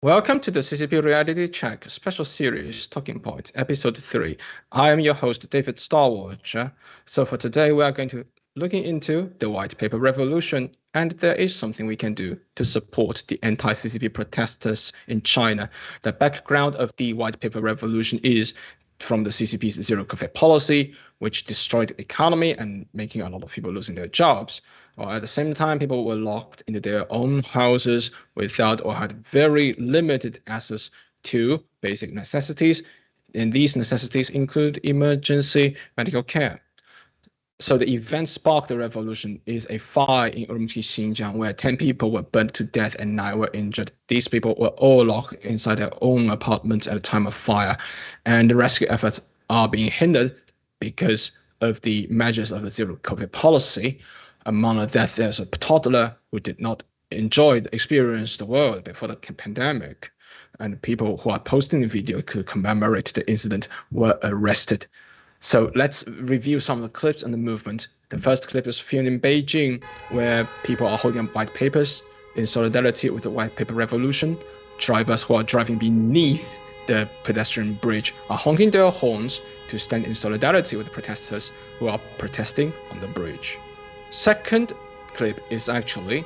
Welcome to the CCP Reality Check special series, Talking Points, Episode 3. I am your host, David Starwatcher. So for today, we are going to looking into the White Paper Revolution, and there is something we can do to support the anti-CCP protesters in China. The background of the White Paper Revolution is from the CCP's zero-COVID policy, which destroyed the economy and making a lot of people losing their jobs. Or at the same time, people were locked into their own houses without or had very limited access to basic necessities. And these necessities include emergency medical care. So the event sparked the revolution is a fire in Urumqi, Xinjiang, where 10 people were burnt to death and 9 were injured. These people were all locked inside their own apartments at the time of fire. And the rescue efforts are being hindered because of the measures of the zero-COVID policy. Among the deaths, there's a toddler who did not enjoy the experience the world before the pandemic. And people who are posting the video to commemorate the incident were arrested. So let's review some of the clips and the movement. The first clip is filmed in Beijing, where people are holding up white papers in solidarity with the White Paper Revolution. Drivers who are driving beneath the pedestrian bridge are honking their horns to stand in solidarity with the protesters who are protesting on the bridge. Second clip is actually,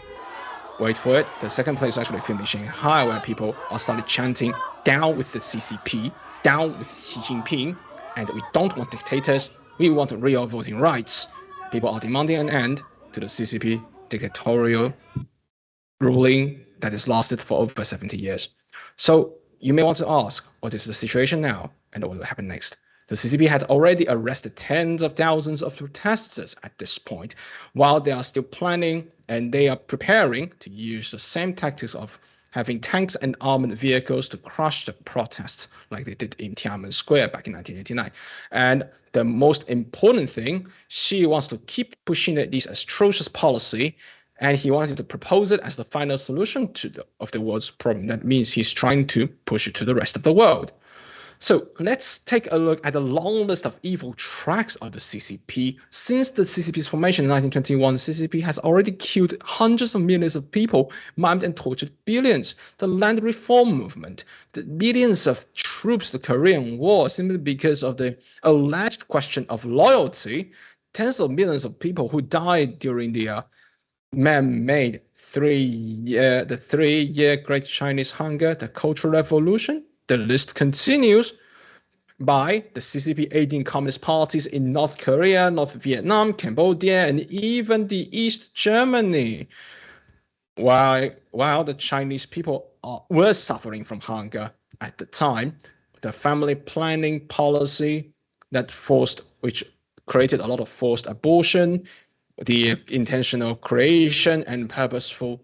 wait for it, the second clip is actually filmed in Shanghai, where people are started chanting, "Down with the CCP, down with Xi Jinping, and we don't want dictators, we want real voting rights." People are demanding an end to the CCP dictatorial ruling that has lasted for over 70 years. So you may want to ask, what is the situation now and what will happen next? The CCP had already arrested tens of thousands of protesters at this point, while they are still planning and they are preparing to use the same tactics of having tanks and armored vehicles to crush the protests like they did in Tiananmen Square back in 1989. And the most important thing, Xi wants to keep pushing this atrocious policy, and he wanted to propose it as the final solution of the world's problem. That means he's trying to push it to the rest of the world. So let's take a look at the long list of evil tracks of the CCP. Since the CCP's formation in 1921, the CCP has already killed hundreds of millions of people, maimed and tortured billions. The land reform movement, the millions of troops, the Korean War, simply because of the alleged question of loyalty, tens of millions of people who died during the man-made the three-year Great Chinese Hunger, the Cultural Revolution. The list continues by the CCP aiding communist parties in North Korea, North Vietnam, Cambodia, and even the East Germany. While the Chinese people were suffering from hunger at the time, the family planning policy which created a lot of forced abortion, the intentional creation and purposeful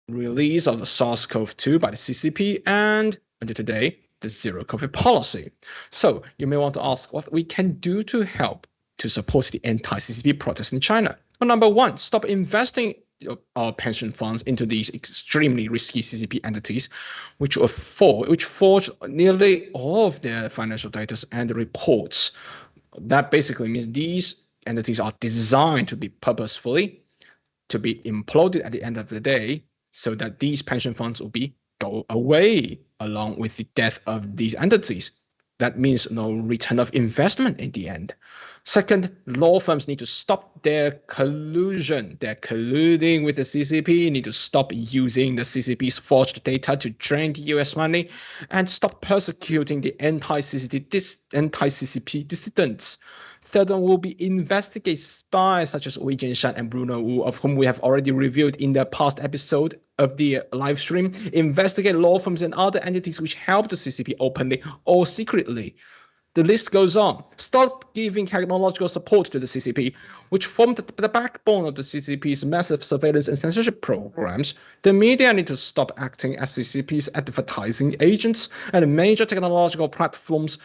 release of the SARS-CoV-2 by the CCP, and until today, the zero-COVID policy. So you may want to ask what we can do to help to support the anti-CCP protests in China. Well, number one, stop investing our pension funds into these extremely risky CCP entities, which forge nearly all of their financial data and reports. That basically means these entities are designed to be purposefully to be imploded at the end of the day, so that these pension funds will go away along with the death of these entities. That means no return of investment in the end. Second, law firms need to stop their collusion. They're colluding with the CCP, need to stop using the CCP's forged data to drain the US money, and stop persecuting the anti-CCP dissidents. Third one will be investigate spies such as Weijian, Shan, and Bruno, of whom we have already reviewed in the past episode of the live stream. Investigate law firms and other entities which help the CCP openly or secretly. The list goes on. Stop giving technological support to the CCP, which formed the backbone of the CCP's massive surveillance and censorship programs. The media need to stop acting as CCP's advertising agents, and major technological platforms,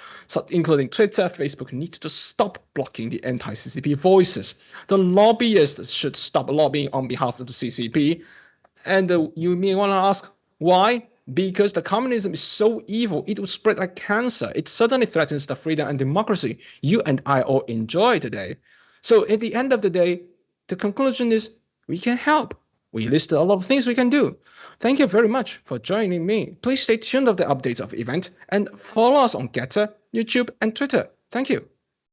including Twitter, Facebook, need to stop blocking the anti-CCP voices. The lobbyists should stop lobbying on behalf of the CCP. And you may want to ask, why? Because the communism is so evil, it will spread like cancer. It certainly threatens the freedom and democracy you and I all enjoy today. So at the end of the day, the conclusion is we can help. We listed a lot of things we can do. Thank you very much for joining me. Please stay tuned of the updates of event and follow us on Getter, YouTube, and Twitter. Thank you.